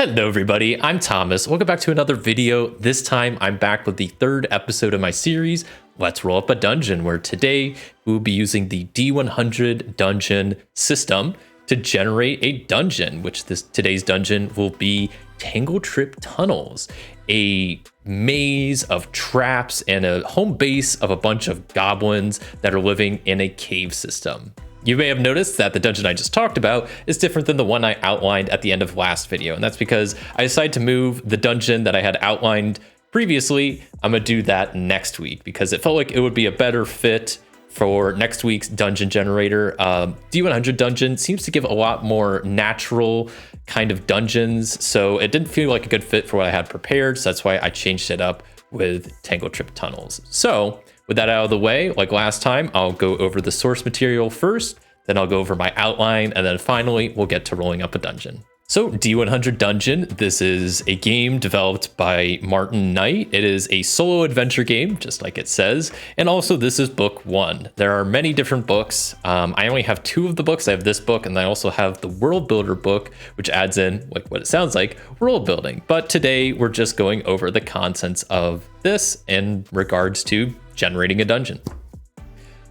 Hello everybody, I'm Thomas. Welcome back to another video. This time I'm back with the third episode of my series, Let's Roll Up a Dungeon, where today we'll be using the D100 Dungeon system to generate a dungeon, which today's dungeon will be Tangletrip Tunnels, a maze of traps and a home base of a bunch of goblins that are living in a cave system. You may have noticed that the dungeon I just talked about is different than the one I outlined at the end of last video, and that's because I decided to move the dungeon that I had outlined previously. I'm gonna do that next week because it felt like it would be a better fit for next week's dungeon generator. D100 Dungeon seems to give a lot more natural kind of dungeons, so it didn't feel like a good fit for what I had prepared, so that's why I changed it up with Tangletrip Tunnels. So with that out of the way, like last time, I'll go over the source material first, then I'll go over my outline, and then finally we'll get to rolling up a dungeon. So D100 Dungeon, this is a game developed by Martin Knight. It is a solo adventure game, just like it says. And also this is book one. There are many different books. I only have two of the books. I have this book, and I also have the World Builder book, which adds in, like what it sounds like, world building. But today we're just going over the contents of this in regards to generating a dungeon.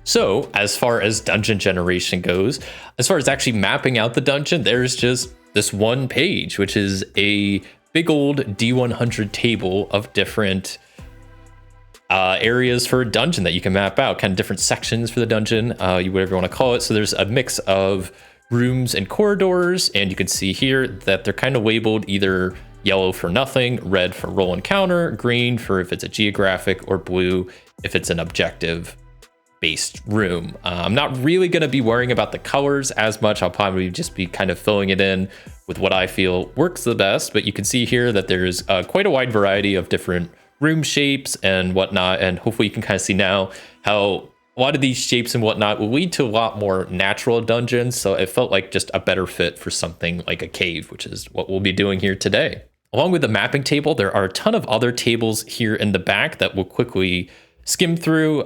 So as far as dungeon generation goes, as far as actually mapping out the dungeon, there's just this one page, which is a big old D100 table of different areas for a dungeon that you can map out, kind of different sections for the dungeon, whatever you want to call it. So there's a mix of rooms and corridors, and you can see here that they're kind of labeled either yellow for nothing, red for roll encounter, green for if it's a geographic, or blue if it's an objective based room. I'm not really going to be worrying about the colors as much. I'll probably just be kind of filling it in with what I feel works the best, but you can see here that there's quite a wide variety of different room shapes and whatnot, and hopefully you can kind of see now how a lot of these shapes and whatnot will lead to a lot more natural dungeons, so it felt like just a better fit for something like a cave, which is what we'll be doing here today. Along with the mapping table, there are a ton of other tables here in the back that we'll quickly skim through.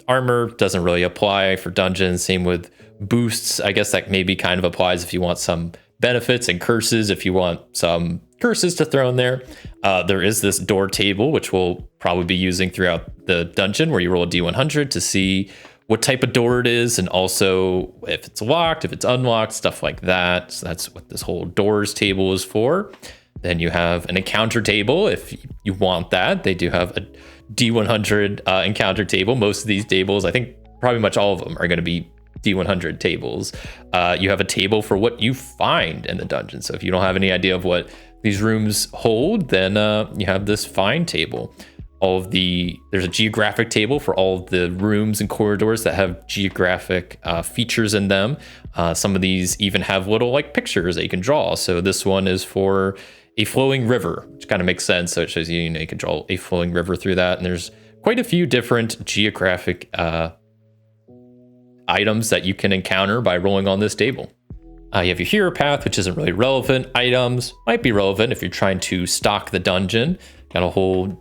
Armor doesn't really apply for dungeons. Same with boosts. I guess that maybe kind of applies if you want some benefits, and curses if you want some curses to throw in there. There is this door table, which we'll probably be using throughout the dungeon, where you roll a D100 to see what type of door it is, and also if it's locked, if it's unlocked, stuff like that. So that's what this whole doors table is for. Then you have an encounter table if you want that. They do have a D100 encounter table. Most of these tables, I think probably much all of them, are going to be D100 tables. You have a table for what you find in the dungeon. So if you don't have any idea of what these rooms hold, then you have this find table. There's a geographic table for all of the rooms and corridors that have geographic features in them. Some of these even have little like pictures that you can draw. So this one is for a flowing river, which kind of makes sense. So it shows you can draw a flowing river through that. And there's quite a few different geographic items that you can encounter by rolling on this table. You have your hero path, which isn't really relevant. Items might be relevant if you're trying to stock the dungeon. Got a whole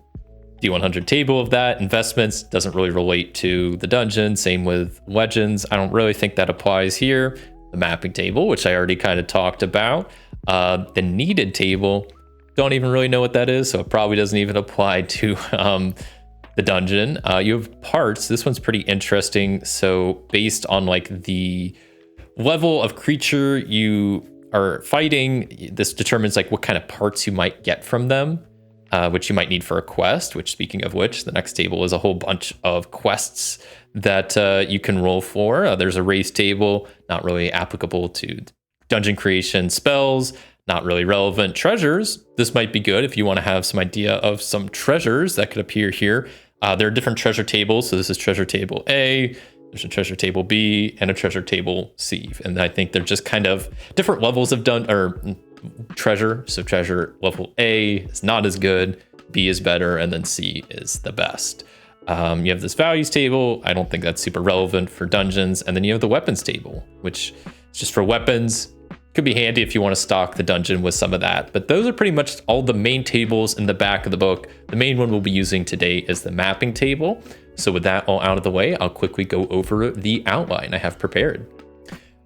D100 table of that. Investments doesn't really relate to the dungeon. Same with legends. I don't really think that applies here. The mapping table, which I already kind of talked about. The needed table, don't even really know what that is, so it probably doesn't even apply to the dungeon. You have parts. This one's pretty interesting. So based on like the level of creature you are fighting, this determines like what kind of parts you might get from them, which you might need for a quest, which, speaking of which, the next table is a whole bunch of quests that you can roll for. There's a race table, not really applicable to dungeon creation. Spells, not really relevant. Treasures, this might be good if you want to have some idea of some treasures that could appear here. There are different treasure tables. So this is treasure table A, there's a treasure table B, and a treasure table C. And I think they're just kind of different levels of treasure. So treasure level A is not as good, B is better, and then C is the best. You have this values table. I don't think that's super relevant for dungeons. And then you have the weapons table, which is just for weapons. Could be handy if you want to stock the dungeon with some of that. But those are pretty much all the main tables in the back of the book. The main one we'll be using today is the mapping table. So with that all out of the way, I'll quickly go over the outline I have prepared.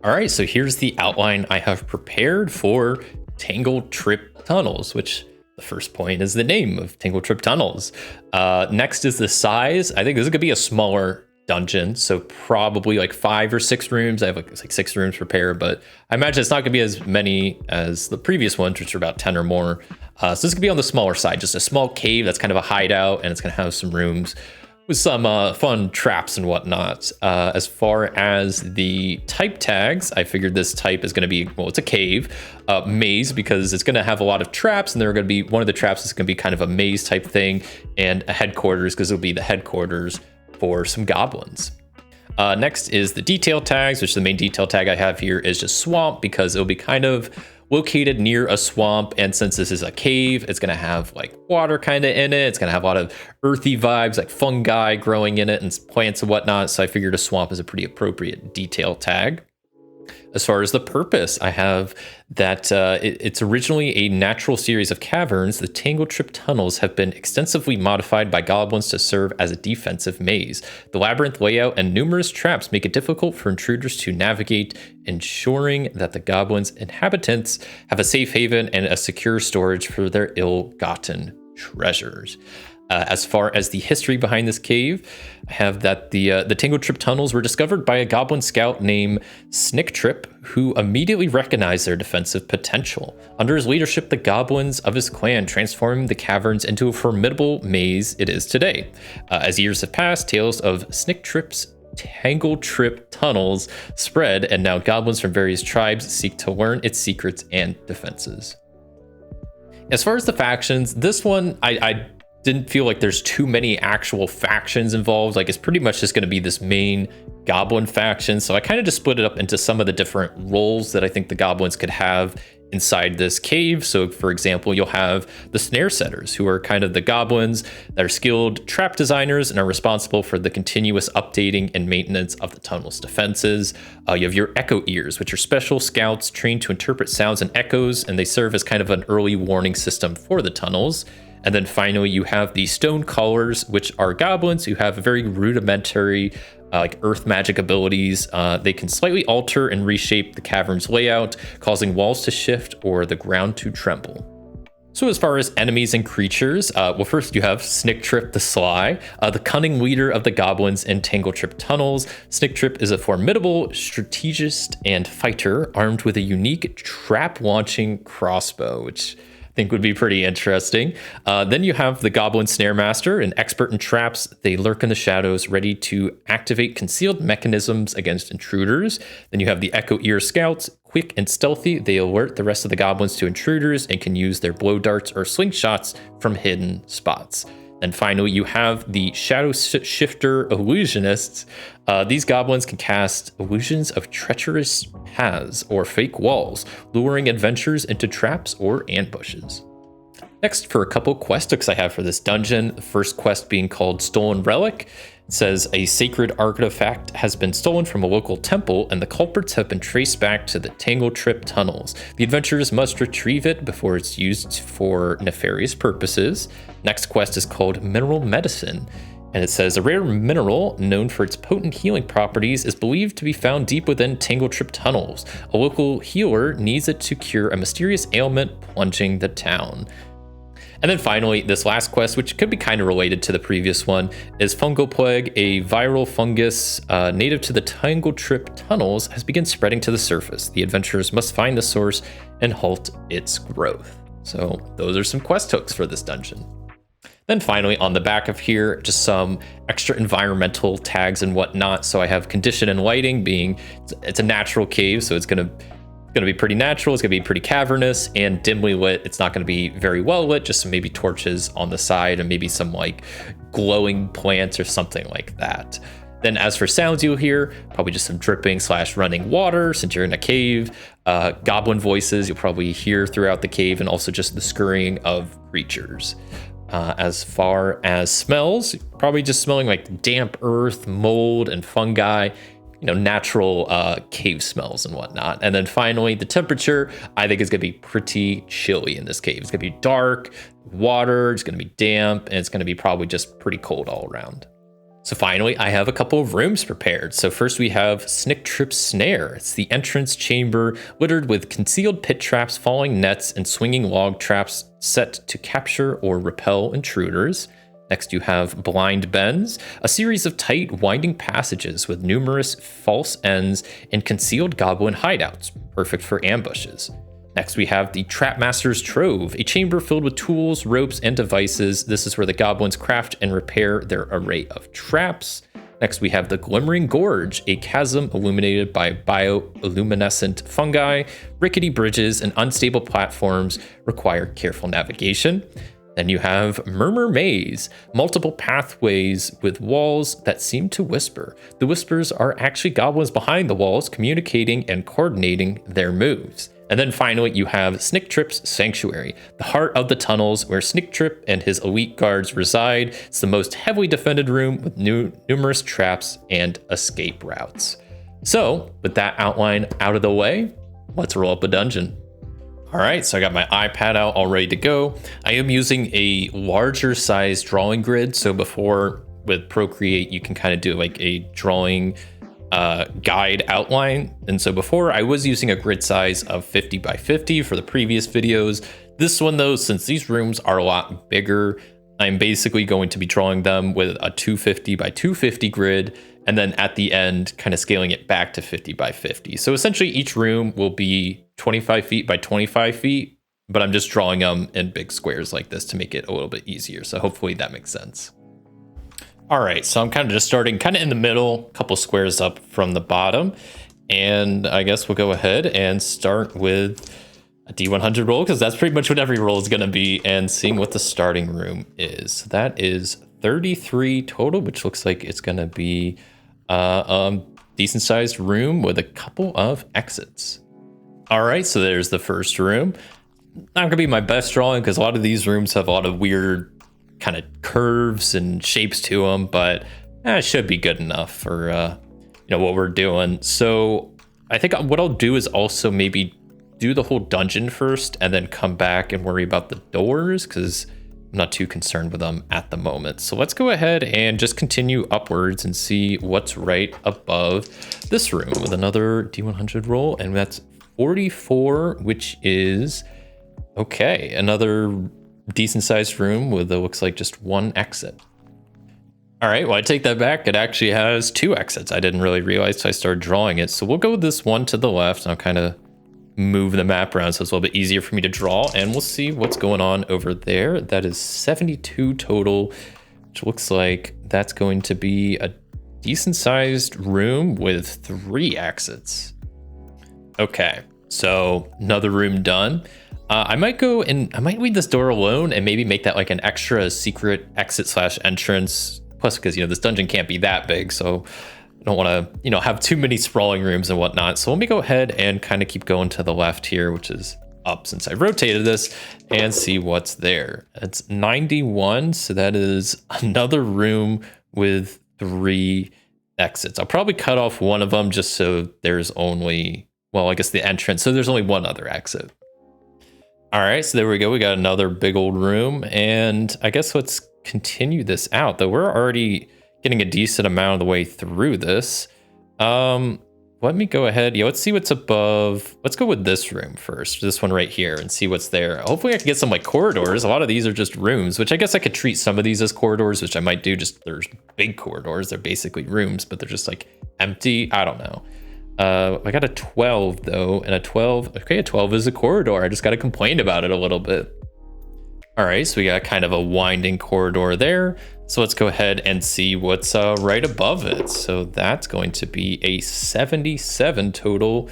All right, so here's the outline I have prepared for Tangletrip Tunnels, which the first point is the name of Tangletrip Tunnels. Next is the size. I think this is gonna be a smaller dungeon, so probably like 5 or 6 rooms. I have like 6 rooms prepared, but I imagine it's not gonna be as many as the previous ones, which are about 10 or more. So this could be on the smaller side, just a small cave that's kind of a hideout, and it's gonna have some rooms with some fun traps and whatnot. As far as the type tags, I figured this type is gonna be, well, it's a cave, maze, because it's gonna have a lot of traps, and they're gonna be, one of the traps is gonna be kind of a maze type thing, and a headquarters, because it'll be the headquarters for some goblins. Next is the detail tags, which the main detail tag I have here is just swamp, because it'll be kind of located near a swamp, and since this is a cave, it's gonna have like water kind of in it. It's gonna have a lot of earthy vibes, like fungi growing in it and plants and whatnot, so I figured a swamp is a pretty appropriate detail tag. As far as the purpose, I have that it's originally a natural series of caverns. The Tangletrip Tunnels have been extensively modified by goblins to serve as a defensive maze. The labyrinth layout and numerous traps make it difficult for intruders to navigate, ensuring that the goblins' inhabitants have a safe haven and a secure storage for their ill-gotten treasures. As far as the history behind this cave, I have that the Tangletrip Tunnels were discovered by a goblin scout named Snicktrip, who immediately recognized their defensive potential. Under his leadership, the goblins of his clan transformed the caverns into a formidable maze it is today. As years have passed, tales of Snicktrip's Tangletrip Tunnels spread, and now goblins from various tribes seek to learn its secrets and defenses. As far as the factions, this one, I didn't feel like there's too many actual factions involved. Like, it's pretty much just going to be this main goblin faction. So I kind of just split it up into some of the different roles that I think the goblins could have inside this cave. So for example, you'll have the snare setters, who are kind of the goblins that are skilled trap designers and are responsible for the continuous updating and maintenance of the tunnel's defenses. You have your echo ears, which are special scouts trained to interpret sounds and echoes, and they serve as kind of an early warning system for the tunnels. And then finally, you have the stone callers, which are goblins who have very rudimentary like earth magic abilities. They can slightly alter and reshape the cavern's layout, causing walls to shift or the ground to tremble. So as far as enemies and creatures, well, first you have Snicktrip the Sly, the cunning leader of the goblins in Tangletrip Tunnels. Snicktrip is a formidable strategist and fighter armed with a unique trap-launching crossbow, which I think would be pretty interesting. Then you have the Goblin Snare Master, an expert in traps. They lurk in the shadows, ready to activate concealed mechanisms against intruders. Then you have the Echo Ear Scouts, quick and stealthy. They alert the rest of the goblins to intruders and can use their blow darts or slingshots from hidden spots. And finally, you have the Shadow Shifter Illusionists. These goblins can cast illusions of treacherous paths or fake walls, luring adventurers into traps or ambushes. Next, for a couple quest hooks I have for this dungeon, the first quest being called Stolen Relic. It says a sacred artifact has been stolen from a local temple, and the culprits have been traced back to the Tangletrip Tunnels. The adventurers must retrieve it before it's used for nefarious purposes. Next quest is called Mineral Medicine, and it says a rare mineral known for its potent healing properties is believed to be found deep within Tangletrip Tunnels. A local healer needs it to cure a mysterious ailment plunging the town. And then finally, this last quest, which could be kind of related to the previous one, is Fungal Plague, a viral fungus native to the Tangletrip Tunnels, has begun spreading to the surface. The adventurers must find the source and halt its growth. So those are some quest hooks for this dungeon. Then finally, on the back of here, just some extra environmental tags and whatnot. So I have condition and lighting, being it's a natural cave, so it's gonna be pretty natural, it's gonna be pretty cavernous and dimly lit. It's not gonna be very well lit, just some maybe torches on the side and maybe some like glowing plants or something like that. Then as for sounds you'll hear, probably just some dripping / running water since you're in a cave. Goblin voices you'll probably hear throughout the cave, and also just the scurrying of creatures. As far as smells, probably just smelling like damp earth, mold, and fungi. You know, natural cave smells and whatnot. And then finally, the temperature, I think is gonna be pretty chilly in this cave. It's gonna be dark, water, it's gonna be damp, and it's gonna be probably just pretty cold all around. So finally, I have a couple of rooms prepared. So first we have Tangletrip Snare. It's the entrance chamber littered with concealed pit traps, falling nets, and swinging log traps set to capture or repel intruders. Next you have Blind Bends, a series of tight, winding passages with numerous false ends and concealed goblin hideouts, perfect for ambushes. Next, we have the Trapmaster's Trove, a chamber filled with tools, ropes, and devices. This is where the goblins craft and repair their array of traps. Next, we have the Glimmering Gorge, a chasm illuminated by bioluminescent fungi. Rickety bridges and unstable platforms require careful navigation. Then you have Murmur Maze, multiple pathways with walls that seem to whisper. The whispers are actually goblins behind the walls communicating and coordinating their moves. And then finally, you have Tangletrip's Sanctuary, the heart of the tunnels where Tangletrip and his elite guards reside. It's the most heavily defended room with numerous traps and escape routes. So, with that outline out of the way, let's roll up a dungeon. All right, so I got my iPad out all ready to go. I am using a larger size drawing grid. So before with Procreate, you can kind of do like a drawing guide outline. And so before I was using a grid size of 50 by 50 for the previous videos. This one though, since these rooms are a lot bigger, I'm basically going to be drawing them with a 250 by 250 grid. And then at the end, kind of scaling it back to 50 by 50. So essentially each room will be 25 feet by 25 feet, but I'm just drawing them in big squares like this to make it a little bit easier. So hopefully that makes sense. All right, so I'm kind of just starting kind of in the middle, a couple squares up from the bottom. And I guess we'll go ahead and start with a D100 roll, because that's pretty much what every roll is going to be, and seeing what the starting room is. So that is 33 total, which looks like it's going to be a decent sized room with a couple of exits. All right, so there's the first room. Not going to be my best drawing because a lot of these rooms have a lot of weird kind of curves and shapes to them, but it should be good enough for what we're doing. So I think what I'll do is also maybe do the whole dungeon first and then come back and worry about the doors, because I'm not too concerned with them at the moment. So let's go ahead and just continue upwards and see what's right above this room with another D100 roll, and that's 44, which is okay, another decent sized room with it looks like just one exit. All right, well, I take that back. It actually has two exits. I didn't really realize till I started drawing it. So we'll go with this one to the left, and I'll kind of move the map around so it's a little bit easier for me to draw, and we'll see what's going on over there. That is 72 total, which looks like that's going to be a decent sized room with 3 exits. Okay, so another room done. I might go and I might leave this door alone and maybe make that like an extra secret exit / entrance. Plus, because this dungeon can't be that big, so I don't want to have too many sprawling rooms and whatnot. So let me go ahead and kind of keep going to the left here, which is up since I rotated this, and see what's there. It's 91, so that is another room with 3 exits. I'll probably cut off one of them just so there's only, well, I guess the entrance, so there's only one other exit. All right, so there we go. We got another big old room, and I guess let's continue this out, though we're already getting a decent amount of the way through this. Let me go ahead. Let's see what's above. Let's go with this room first, this one right here, and see what's there. Hopefully I can get some like corridors. A lot of these are just rooms, which I guess I could treat some of these as corridors, which I might do. Just there's big corridors. They're basically rooms, but they're just like empty. I don't know. I got a 12 though, and a 12. Okay, a 12 is a corridor. I just got to complain about it a little bit. All right, so we got kind of a winding corridor there. So let's go ahead and see what's right above it. So that's going to be a 77 total,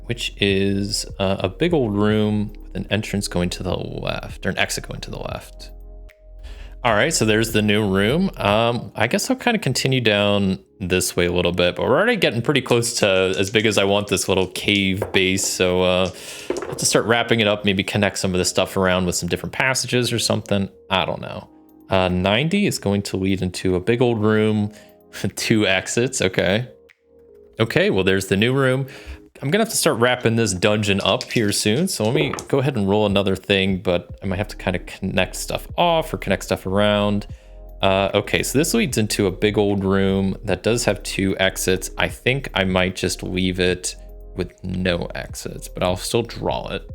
which is a big old room with an entrance going to the left, or an exit going to the left. All right, so there's the new room. I guess I'll kind of continue down this way a little bit, but we're already getting pretty close to as big as I want this little cave base. So I'll have to start wrapping it up, maybe connect some of this stuff around with some different passages or something. I don't know. 90 is going to lead into a big old room with 2 exits. Okay. Okay, well, there's the new room. I'm gonna have to start wrapping this dungeon up here soon. So let me go ahead and roll another thing, but I might have to kind of connect stuff off or connect stuff around. Okay, so this leads into a big old room that does have 2 exits. I think I might just leave it with no exits, but I'll still draw it.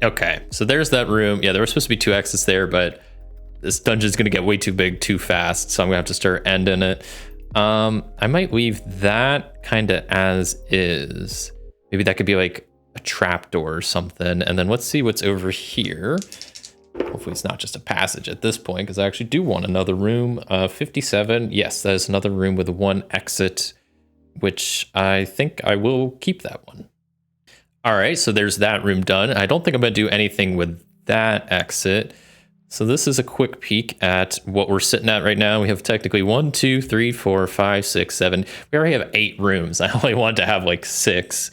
Okay, so there's that room. Yeah, there were supposed to be 2 exits there, but this dungeon's gonna get way too big too fast, so I'm gonna have to start ending it. I might leave that kind of as is. Maybe that could be like a trapdoor or something. And then let's see what's over here. Hopefully it's not just a passage at this point, because I actually do want another room. 57, yes, that is another room with 1 exit, which I think I will keep that one. All right, so there's that room done. I don't think I'm gonna do anything with that exit. So this is a quick peek at what we're sitting at right now. We have technically 1, 2, 3, 4, 5, 6, 7. We already have 8 rooms. I only want to have like 6.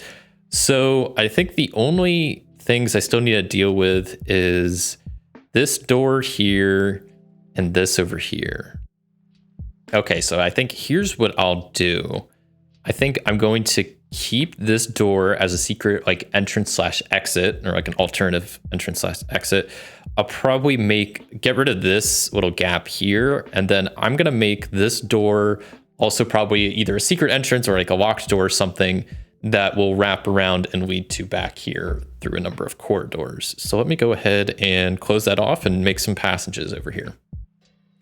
So I think the only things I still need to deal with is this door here and this over here. Okay, so I think here's what I'll do. I think I'm going to keep this door as a secret like entrance / exit, or like an alternative entrance / exit. I'll probably get rid of this little gap here, and then I'm gonna make this door also probably either a secret entrance or like a locked door or something that will wrap around and lead to back here through a number of corridors. So let me go ahead and close that off and make some passages over here.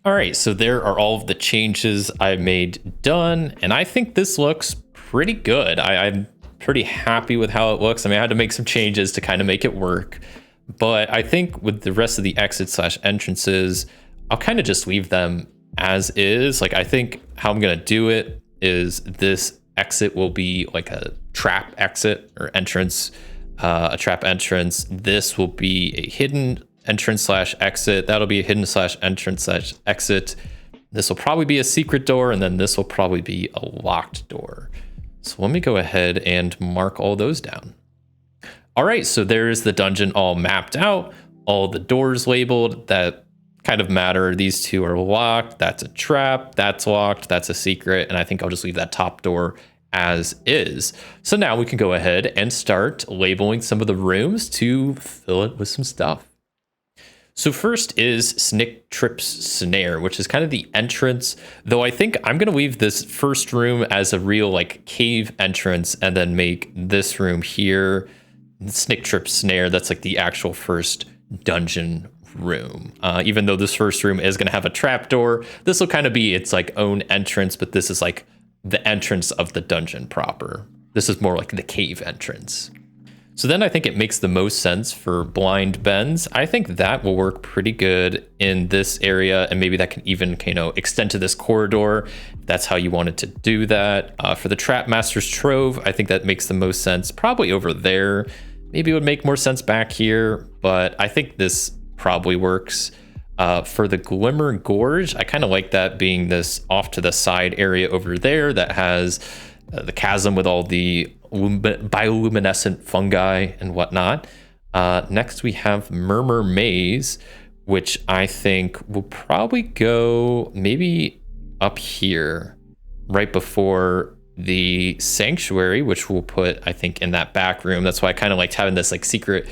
All right, so there are all of the changes I made done, and I think this looks pretty good. I'm pretty happy with how it looks. I mean, I had to make some changes to kind of make it work, but I think with the rest of the exits / entrances, I'll kind of just leave them as is. Like, I think how I'm gonna do it is this exit will be like a trap exit or entrance, a trap entrance. This will be a hidden entrance / exit. That'll be a hidden / entrance / exit. This will probably be a secret door, and then this will probably be a locked door. So let me go ahead and mark all those down. All right, so there's the dungeon all mapped out, all the doors labeled that kind of matter. These 2 are locked, that's a trap, that's locked, that's a secret, and I think I'll just leave that top door as is. So now we can go ahead and start labeling some of the rooms to fill it with some stuff. So first is Tangletrip's Snare, which is kind of the entrance, though I think I'm going to leave this first room as a real like cave entrance and then make this room here Tangletrip's Snare. That's like the actual first dungeon room. Even though this first room is going to have a trapdoor, this will kind of be its like own entrance, but this is like the entrance of the dungeon proper. This is more like the cave entrance. So then I think it makes the most sense for blind bends. I think that will work pretty good in this area, and maybe that can even, extend to this corridor. If that's how you wanted to do that. For the Trap Master's Trove, I think that makes the most sense probably over there. Maybe it would make more sense back here, but I think this probably works. For the Glimmer Gorge, I kind of like that being this off to the side area over there that has the chasm with all the bioluminescent fungi and whatnot. Next we have Murmur Maze, which I think will probably go maybe up here right before the sanctuary, which we'll put, I think, in that back room. That's why I kind of liked having this like secret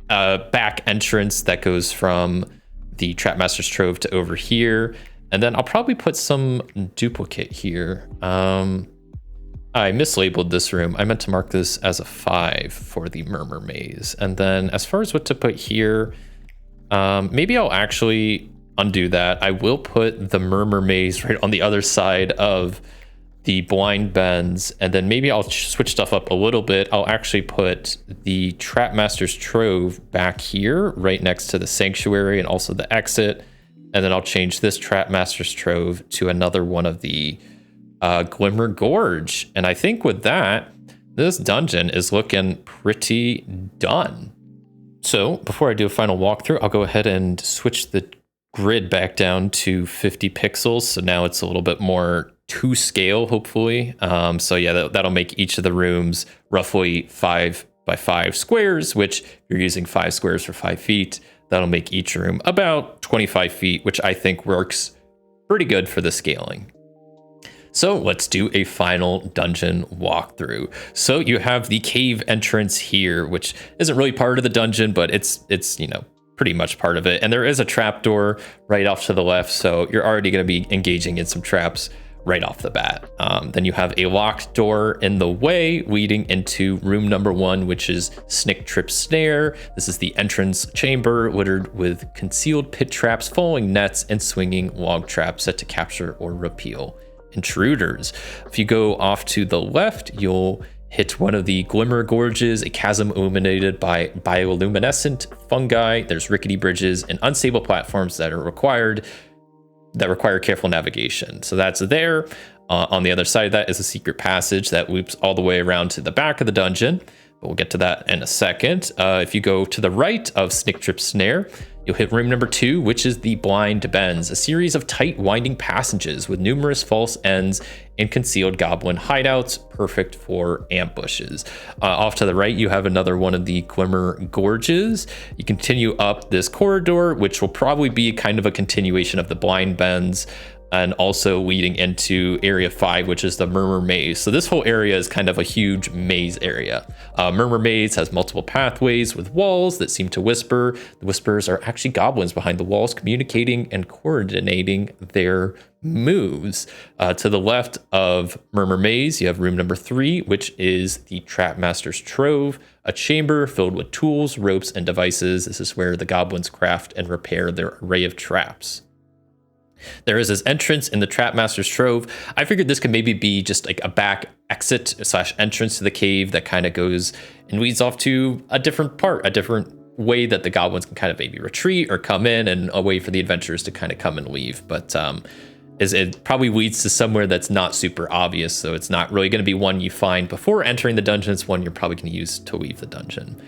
back entrance that goes from the Trapmaster's Trove to over here. And then I'll probably put some duplicate here. I mislabeled this room. I meant to mark this as a 5 for the Murmur Maze. And then as far as what to put here, maybe I'll actually undo that. I will put the Murmur Maze right on the other side of the blind bends, and then maybe I'll switch stuff up a little bit. I'll actually put the Trapmaster's Trove back here, right next to the sanctuary and also the exit. And then I'll change this Trapmaster's Trove to another one of the Glimmer Gorge. And I think with that, this dungeon is looking pretty done. So before I do a final walkthrough, I'll go ahead and switch the grid back down to 50 pixels. So now it's a little bit more to scale, hopefully. So yeah, that'll make each of the rooms roughly 5 by 5 squares, which if you're using 5 squares for 5 feet, that'll make each room about 25 feet, which I think works pretty good for the scaling. So let's do a final dungeon walkthrough. So you have the cave entrance here, which isn't really part of the dungeon, but it's pretty much part of it. And there is a trapdoor right off to the left, so you're already going to be engaging in some traps right off the bat. Then you have a locked door in the way leading into room number 1, which is Tangletrip Snare. This is the entrance chamber littered with concealed pit traps, falling nets, and swinging log traps set to capture or repel intruders. If you go off to the left, you'll hit one of the Glimmer Gorges, a chasm illuminated by bioluminescent fungi. There's rickety bridges and unstable platforms that require careful navigation. So that's there. On the other side of that is a secret passage that loops all the way around to the back of the dungeon. But we'll get to that in a second. If you go to the right of Tangletrip Snare, you'll hit room number 2, which is the Blind Bends, a series of tight winding passages with numerous false ends and concealed goblin hideouts, perfect for ambushes. Off to the right, you have another one of the Glimmer Gorges. You continue up this corridor, which will probably be kind of a continuation of the Blind Bends, and also leading into area 5, which is the Murmur Maze. So this whole area is kind of a huge maze area. Murmur Maze has multiple pathways with walls that seem to whisper. The whispers are actually goblins behind the walls communicating and coordinating their moves. To the left of Murmur Maze, you have room number 3, which is the Trapmaster's Trove, a chamber filled with tools, ropes, and devices. This is where the goblins craft and repair their array of traps. There is this entrance in the Trapmaster's Trove. I figured this could maybe be just like a back exit / entrance to the cave that kind of goes and leads off to a different part, a different way that the goblins can kind of maybe retreat or come in, and a way for the adventurers to kind of come and leave. But it probably leads to somewhere that's not super obvious, so it's not really going to be one you find before entering the dungeon. It's one you're probably going to use to leave the dungeon.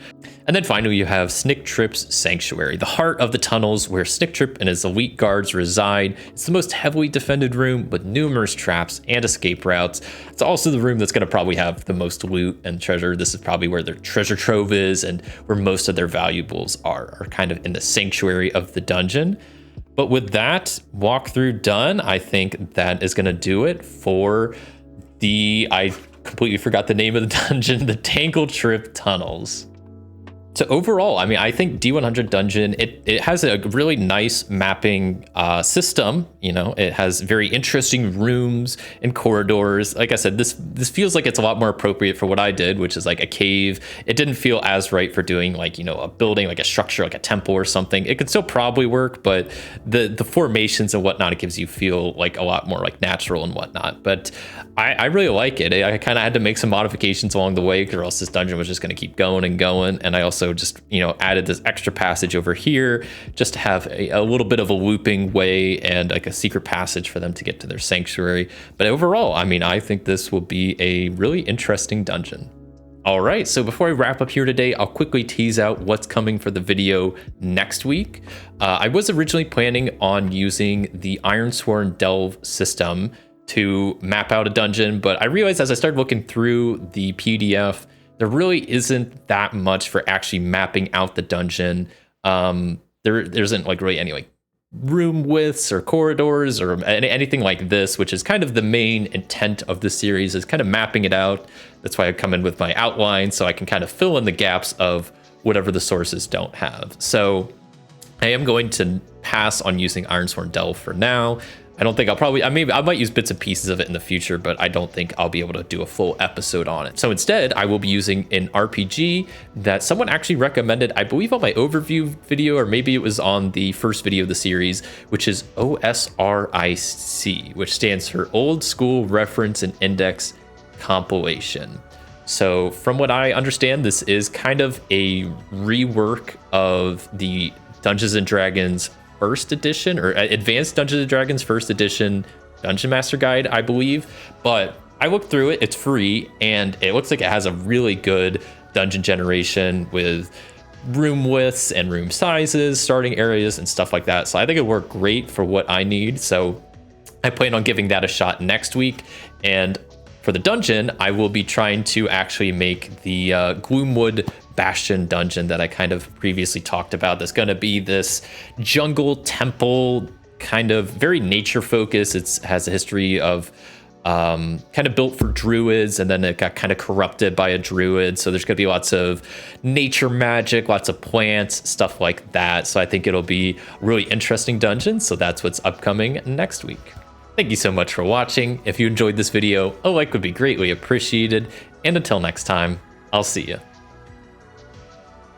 And then finally, you have Tangletrip's Sanctuary, the heart of the tunnels where Tangletrip and his elite guards reside. It's the most heavily defended room with numerous traps and escape routes. It's also the room that's going to probably have the most loot and treasure. This is probably where their treasure trove is and where most of their valuables are kind of in the sanctuary of the dungeon. But with that walkthrough done, I think that is going to do it for I completely forgot the name of the dungeon, the Tangletrip Tunnels. So overall, I mean, I think D100 Dungeon, it has a really nice mapping system. You know, it has very interesting rooms and corridors. Like I said, this feels like it's a lot more appropriate for what I did, which is like a cave. It didn't feel as right for doing like, you know, a building, like a structure, like a temple or something. It could still probably work, but the formations and whatnot, it gives you feel like a lot more like natural and whatnot. But I really like it. I kind of had to make some modifications along the way, or else this dungeon was just going to keep going and going. And I also just, you know, added this extra passage over here just to have a little bit of a looping way and like a secret passage for them to get to their sanctuary. But overall, I mean, I think this will be a really interesting dungeon. All right, so before I wrap up here today, I'll quickly tease out what's coming for the video next week. I was originally planning on using the Ironsworn Delve system to map out a dungeon, but I realized as I started looking through the PDF, there really isn't that much for actually mapping out the dungeon. There isn't like really any like room widths or corridors or anything like this, which is kind of the main intent of the series, is kind of mapping it out. That's why I come in with my outline, so I can kind of fill in the gaps of whatever the sources don't have. So I am going to pass on using Ironsworn Delve for now. I don't think I might use bits and pieces of it in the future, but I don't think I'll be able to do a full episode on it. So instead, I will be using an RPG that someone actually recommended, I believe on my overview video, or maybe it was on the first video of the series, which is OSRIC, which stands for Old School Reference and Index Compilation. So from what I understand, this is kind of a rework of the Dungeons and Dragons First Edition, or Advanced Dungeons and Dragons First Edition Dungeon Master Guide, I believe. But I looked through it, it's free, and it looks like it has a really good dungeon generation with room widths and room sizes, starting areas, and stuff like that. So I think it worked great for what I need. So I plan on giving that a shot next week. And for the dungeon, I will be trying to actually make the Gloomwood Bastion dungeon that I kind of previously talked about. That's going to be this jungle temple, kind of very nature focused. It has a history of kind of built for druids, and then it got kind of corrupted by a druid. So there's going to be lots of nature magic, lots of plants, stuff like that. So I think it'll be a really interesting dungeon. So that's what's upcoming next week. Thank you so much for watching. If you enjoyed this video, a like would be greatly appreciated. And until next time, I'll see you.